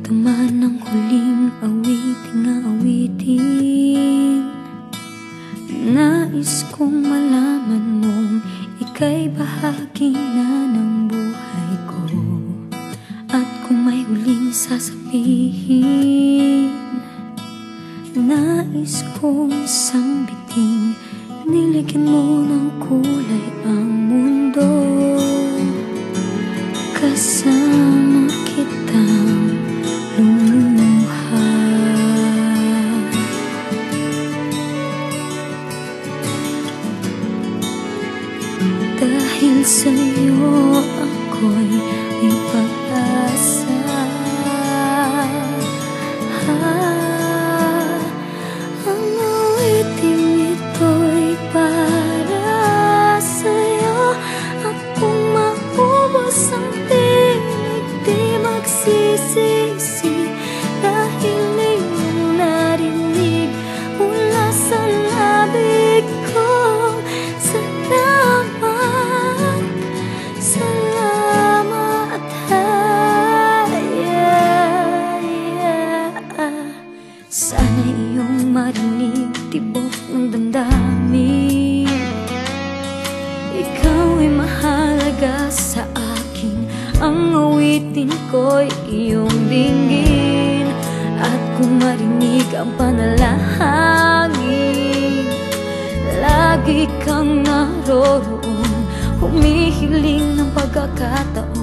ka man ang huling awiting nais kong malaman mong ika'y bahagi na ng buhay ko. At kung may huling sasabihin, nais kong sambiting, nilagyan mo ng kulay ang mundo. Kasama kitang lumuha. Dahil sa'yo ako'y may pag-asa. Ang awiting ito'y para sa'yo. At kung maubos ang tinig, di magsisisi, dahil iyong narinig mula sa labig ko. Sana iyong marinig tibok ng damdamin. Ikaw ay mahalaga sa akin, ang awitin ko'y iyong dinggin. At kung marinig ang panalangin, lagi kang naroroon, humihiling ng pagkakataon